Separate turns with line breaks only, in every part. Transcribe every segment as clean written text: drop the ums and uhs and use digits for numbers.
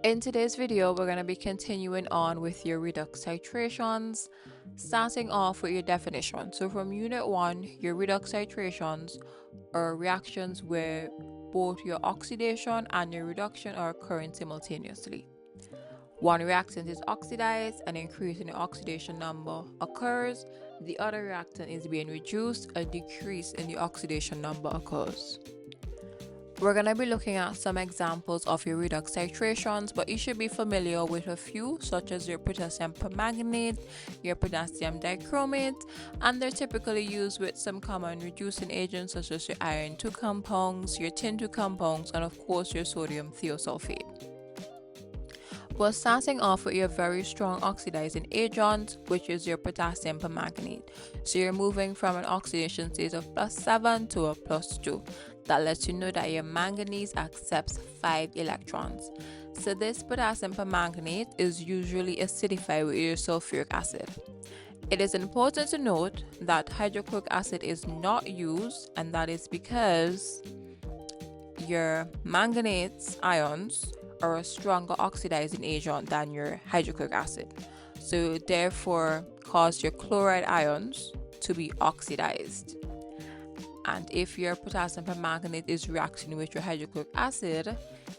In today's video, we're going to be continuing on with your redox titrations, starting off with your definition. So from Unit 1, your redox titrations are reactions where both your oxidation and your reduction are occurring simultaneously. One reactant is oxidized, an increase in the oxidation number occurs. The other reactant is being reduced, a decrease in the oxidation number occurs. We're going to be looking at some examples of your redox titrations, but you should be familiar with a few, such as your potassium permanganate, your potassium dichromate, and they're typically used with some common reducing agents such as your iron 2 compounds, your tin 2 compounds, and of course your sodium thiosulfate. We're starting off with your very strong oxidizing agent, which is your potassium permanganate. So you're moving from an oxidation state of +7 to a +2. That lets you know that your manganese accepts 5 electrons. So this potassium permanganate is usually acidified with your sulfuric acid. It is important to note that hydrochloric acid is not used, and that is because your manganate ions are a stronger oxidizing agent than your hydrochloric acid. So therefore cause your chloride ions to be oxidized. And if your potassium permanganate is reacting with your hydrochloric acid,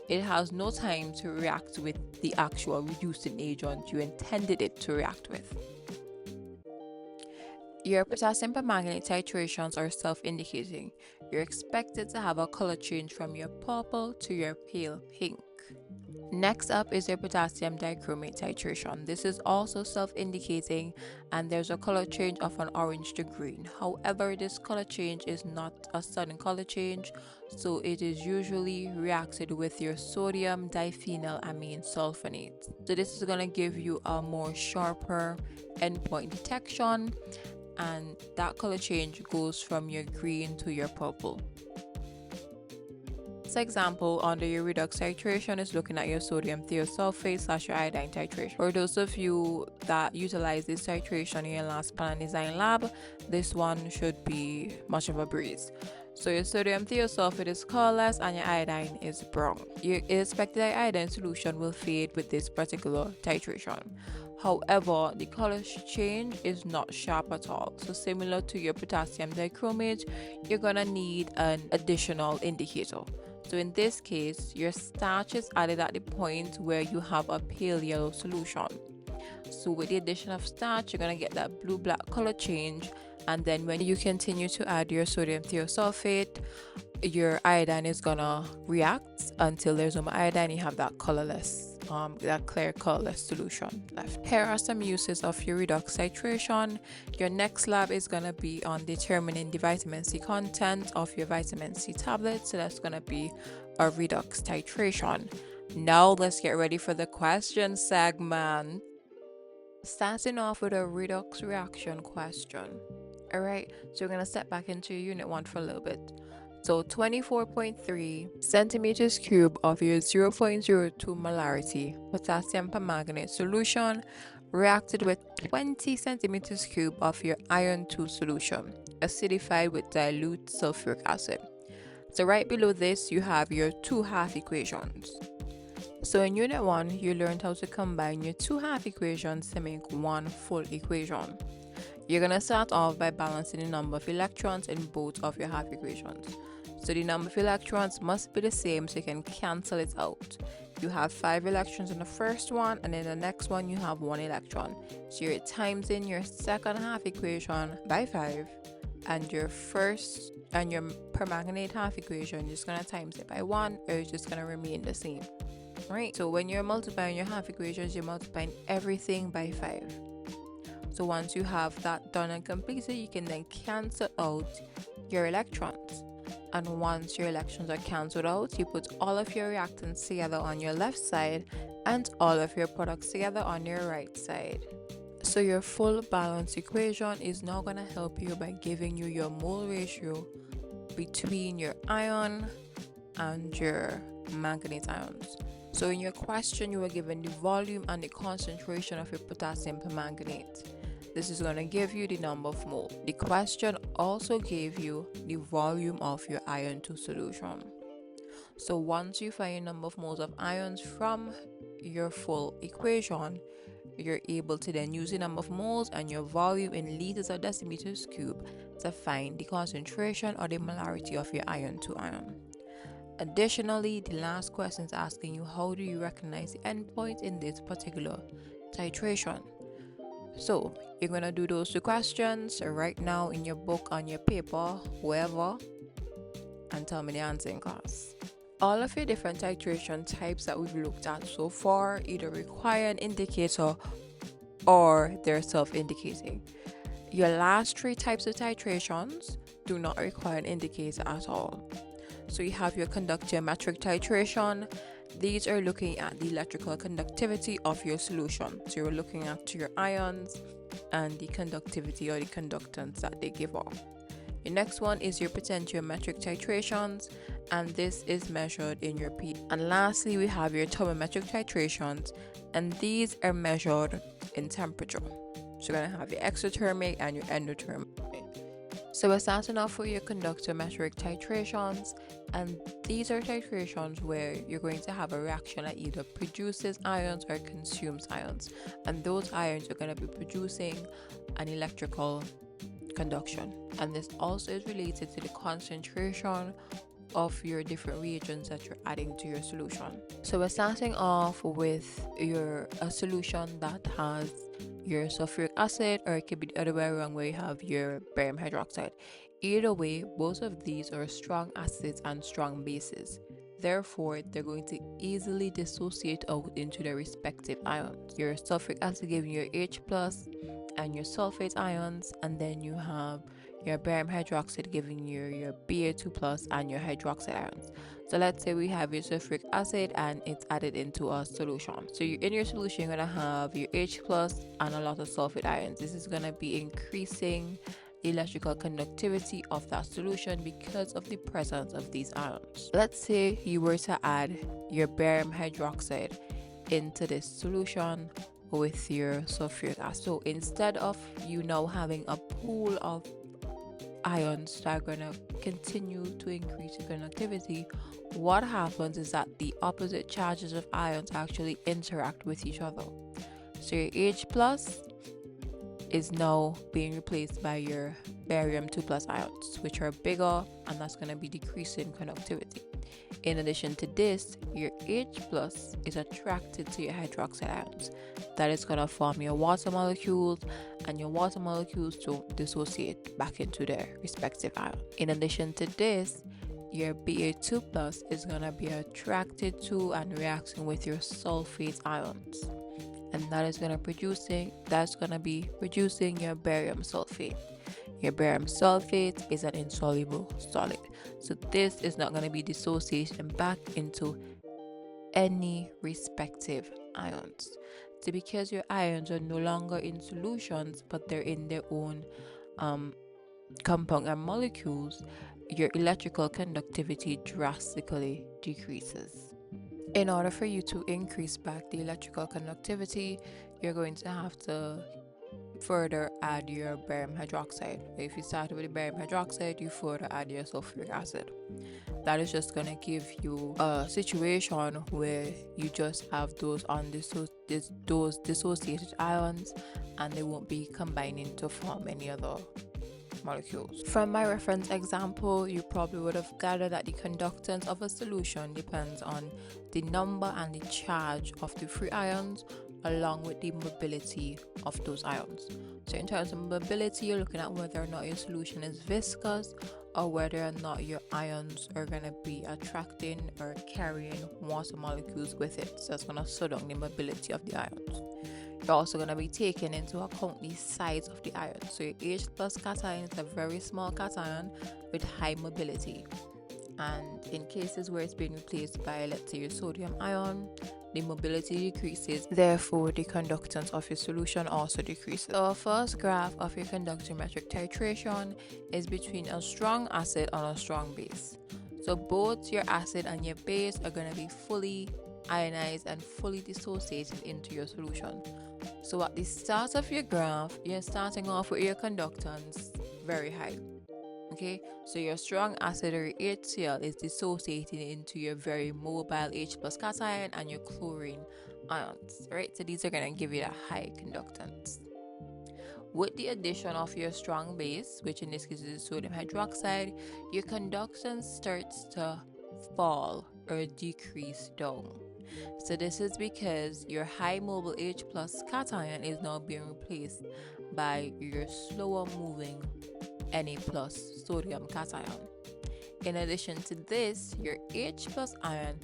it has no time to react with the actual reducing agent you intended it to react with. Your potassium permanganate titrations are self-indicating. You're expected to have a color change from your purple to your pale pink. Next up is your potassium dichromate titration. This is also self-indicating, and there's a color change of an orange to green. However, this color change is not a sudden color change, so it is usually reacted with your sodium diphenylamine sulfonate. So this is going to give you a more sharper endpoint detection, and that color change goes from your green to your purple. This example under your redox titration is looking at your sodium thiosulfate / your iodine titration. For those of you that utilize this titration in your last plan and design lab, this one should be much of a breeze. So your sodium thiosulfate is colorless and your iodine is brown. You expect that iodine solution will fade with this particular titration. However, the color change is not sharp at all. So similar to your potassium dichromate, you're gonna need an additional indicator. So in this case, your starch is added at the point where you have a pale yellow solution. So with the addition of starch, you're going to get that blue-black color change. And then when you continue to add your sodium thiosulfate, your iodine is going to react until there's no more iodine. You have that colorless, that clear colorless solution left. Here are some uses of your redox titration. Your next lab is going to be on determining the vitamin C content of your vitamin C tablet. So that's going to be a redox titration. Now let's get ready for the question segment. Starting off with a redox reaction question. Alright, so we're going to step back into unit 1 for a little bit. So 24.3 centimeters cube of your 0.02 molarity potassium permanganate solution reacted with 20 centimeters cube of your iron 2 solution, acidified with dilute sulfuric acid. So right below this, you have your two half equations. So in unit 1, you learned how to combine your two half equations to make one full equation. You're going to start off by balancing the number of electrons in both of your half equations. So the number of electrons must be the same so you can cancel it out. You have 5 electrons in the first one, and in the next one you have 1 electron. So you're times in your second half equation by 5, and your first and your permanganate half equation, you're just going to times it by 1, or it's just going to remain the same. Right? So when you're multiplying your half equations, you're multiplying everything by 5. So once you have that done and completed, you can then cancel out your electrons. And once your electrons are cancelled out, you put all of your reactants together on your left side and all of your products together on your right side. So your full balance equation is now going to help you by giving you your mole ratio between your iron and your manganese ions. So in your question, you were given the volume and the concentration of your potassium permanganate. This is going to give you the number of mole. The question also gave you the volume of your iron 2 solution. So once you find your number of moles of ions from your full equation, you're able to then use the number of moles and your volume in liters or decimeters cube to find the concentration or the molarity of your ion to ion. Additionally, the last question is asking you, how do you recognize the endpoint in this particular titration? So you're going to do those two questions right now in your book, on your paper, wherever, and tell me the answer in class. All of your different titration types that we've looked at so far either require an indicator or they're self-indicating. Your last three types of titrations do not require an indicator at all. So you have your conductiometric titration. These are looking at the electrical conductivity of your solution. So you're looking at your ions and the conductivity or the conductance that they give off. The next one is your potentiometric titrations, and this is measured in your P. And lastly, we have your thermometric titrations, and these are measured in temperature. So you're going to have your exothermic and your endothermic. So we're starting off with your conductiometric titrations, and these are titrations where you're going to have a reaction that either produces ions or consumes ions, and those ions are going to be producing an electrical conduction. And this also is related to the concentration of your different reagents that you're adding to your solution. So we're starting off with a solution that has your sulfuric acid, or it could be the other way around where you have your barium hydroxide. Either way, both of these are strong acids and strong bases. Therefore, they're going to easily dissociate out into their respective ions. Your sulfuric acid giving you your H plus and your sulfate ions, and then you have your barium hydroxide giving you your Ba2 plus and your hydroxide ions. So let's say we have your sulfuric acid and it's added into a solution. So in your solution, you're going to have your H plus and a lot of sulfate ions. This is going to be increasing the electrical conductivity of that solution because of the presence of these ions. Let's say you were to add your barium hydroxide into this solution with your sulfuric acid. So instead of you now having a pool of ions that are going to continue to increase your conductivity, what happens is that the opposite charges of ions actually interact with each other. So your H plus is now being replaced by your barium 2 plus ions, which are bigger, and that's going to be decreasing conductivity. In addition to this, your H plus is attracted to your hydroxide ions. That is going to form your water molecules, and your water molecules don't dissociate back into their respective ions. In addition to this, your Ba2 plus is going to be attracted to and reacting with your sulfate ions, and that is going to be producing your barium sulfate. Your barium sulfate is an insoluble solid, so this is not going to be dissociating back into any respective ions. So because your ions are no longer in solutions but they're in their own compound and molecules, your electrical conductivity drastically decreases. In order for you to increase back the electrical conductivity, you're going to have to further add your barium hydroxide. If you started with the barium hydroxide, you further add your sulfuric acid. That is just going to give you a situation where you just have those dissociated ions, and they won't be combining to form any other molecules. From my reference example, you probably would have gathered that the conductance of a solution depends on the number and the charge of the free ions, along with the mobility of those ions. So in terms of mobility, you're looking at whether or not your solution is viscous, or whether or not your ions are going to be attracting or carrying water molecules with it. So that's going to slow down the mobility of the ions. You're also going to be taking into account the size of the ion. So your H plus cation is a very small cation with high mobility. And in cases where it's being replaced by, let's say, your sodium ion, the mobility decreases, therefore the conductance of your solution also decreases. Our first graph of your conductiometric titration is between a strong acid and a strong base. So both your acid and your base are going to be fully ionized and fully dissociated into your solution. So at the start of your graph, you're starting off with your conductance very high. Okay, so your strong acid or HCl is dissociating into your very mobile H plus cation and your chlorine ions, right? So these are going to give you that high conductance. With the addition of your strong base, which in this case is sodium hydroxide, your conductance starts to fall or decrease down. So this is because your high mobile H plus cation is now being replaced by your slower moving Na plus sodium cation. In addition to this, your H plus ion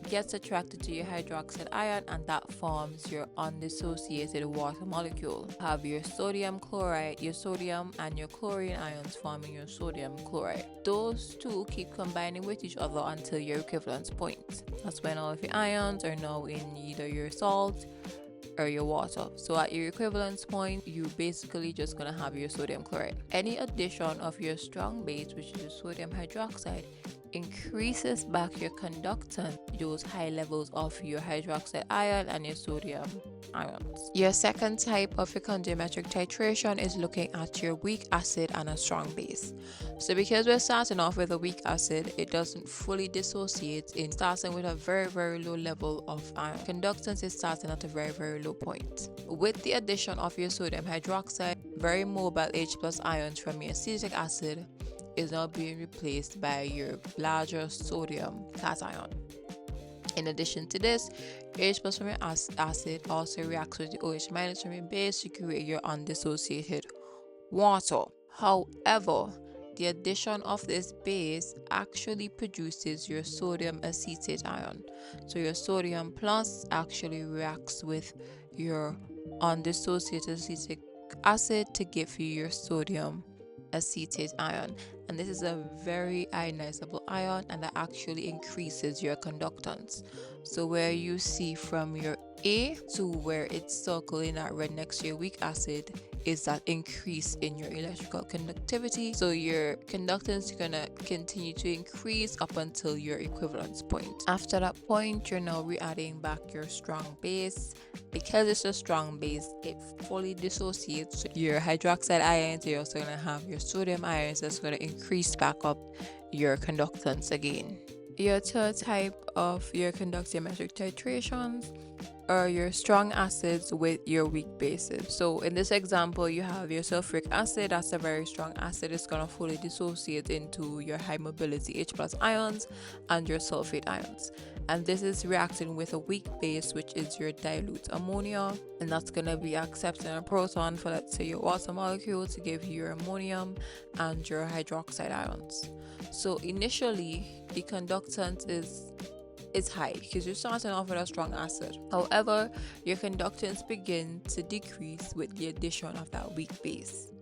gets attracted to your hydroxide ion, and that forms your undissociated water molecule. You have your sodium chloride, your sodium and your chlorine ions forming your sodium chloride. Those two keep combining with each other until your equivalence point. That's when all of your ions are now in either your salt or your water. So at your equivalence point, you basically just gonna have your sodium chloride. Any addition of your strong base, which is your sodium hydroxide, increases back your conductance, those high levels of your hydroxide ion and your sodium ions. Your second type of titrimetric titration is looking at your weak acid and a strong base. So because we're starting off with a weak acid, it doesn't fully dissociate in starting with a very, very low level of ion. Conductance is starting at a very, very low point. With the addition of your sodium hydroxide, very mobile H plus ions from your acetic acid is now being replaced by your larger sodium cation. In addition to this, H plus from your acid also reacts with the OH minus from your base to create your undissociated water. However, the addition of this base actually produces your sodium acetate ion. So your sodium plus actually reacts with your undissociated acetic acid to give you your sodium acetate ion, and this is a very ionizable ion, and that actually increases your conductance. So where you see from your A to where it's circling that red next to your weak acid is that increase in your electrical conductivity. So your conductance is gonna continue to increase up until your equivalence point. After that point, you're now re-adding back your strong base. Because it's a strong base, it fully dissociates your hydroxide ions. You're also gonna have your sodium ions that's gonna increase back up your conductance again. Your third type of your conductiometric titrations are your strong acids with your weak bases. So in this example, you have your sulfuric acid. That's a very strong acid. It's going to fully dissociate into your high mobility H plus ions and your sulfate ions. And this is reacting with a weak base, which is your dilute ammonia. And that's going to be accepting a proton for, let's say, your water molecule to give you your ammonium and your hydroxide ions. So initially, the conductance is high because you're starting off with a strong acid. However, your conductance begins to decrease with the addition of that weak base.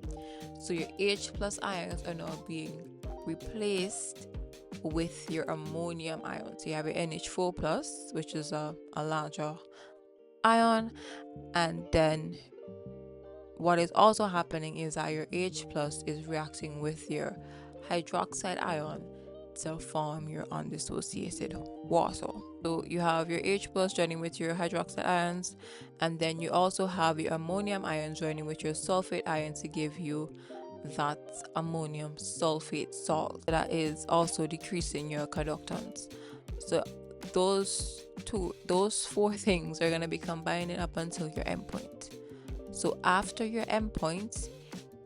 So your H plus ions are now being replaced with your ammonium ions. So you have your NH4 plus, which is a larger ion, and then what is also happening is that your H plus is reacting with your hydroxide ion to form your undissociated water. So you have your H plus joining with your hydroxide ions, and then you also have your ammonium ions joining with your sulfate ions to give you that ammonium sulfate salt that is also decreasing your conductance. So those four things are going to be combining up until your endpoint. So after your endpoint,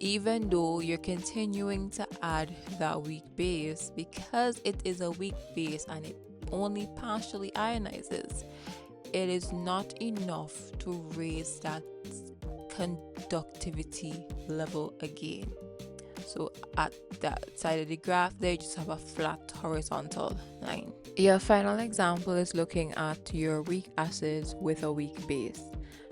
even though you're continuing to add that weak base, because it is a weak base and it only partially ionizes, it is not enough to raise that conductivity level again. So at that side of the graph there, you just have a flat horizontal line. Your final example is looking at your weak acids with a weak base.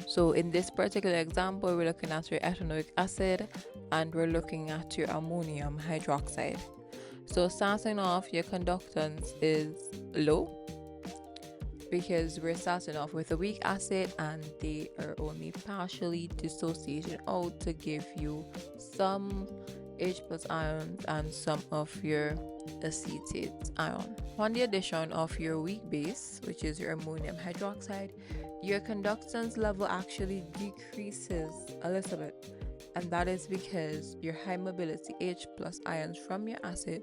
So in this particular example, we're looking at your ethanoic acid and we're looking at your ammonium hydroxide. So starting off, your conductance is low because we're starting off with a weak acid and they are only partially dissociated out to give you some H plus ions and some of your acetate ion. On the addition of your weak base, which is your ammonium hydroxide, your conductance level actually decreases a little bit, and that is because your high mobility H plus ions from your acid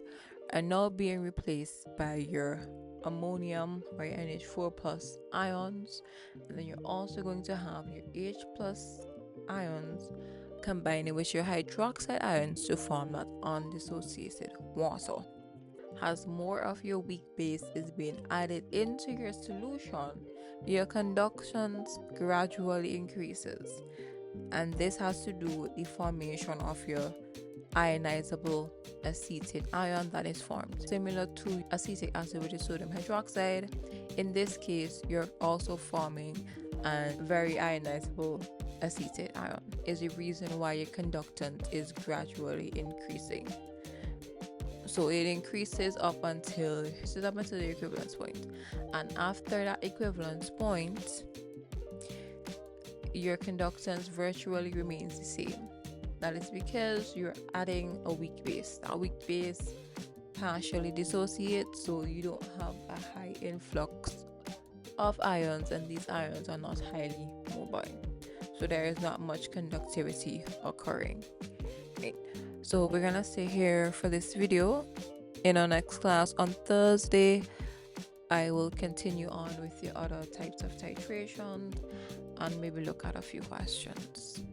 are now being replaced by your ammonium or your NH4 plus ions, and then you're also going to have your H plus ions combining with your hydroxide ions to form that undissociated water. As more of your weak base is being added into your solution, your conductance gradually increases, and this has to do with the formation of your ionizable acetate ion that is formed. Similar to acetic acid, which is sodium hydroxide, in this case, you're also forming a very ionizable acetate ion. Is the reason why your conductance is gradually increasing. So it increases up until the equivalence point, and after that equivalence point, your conductance virtually remains the same. That is because you're adding a weak base. That weak base partially dissociates, so you don't have a high influx of ions, and these ions are not highly mobile. So there is not much conductivity occurring. Right. So we're gonna stay here for this video. In our next class on Thursday, I will continue on with the other types of titration and maybe look at a few questions.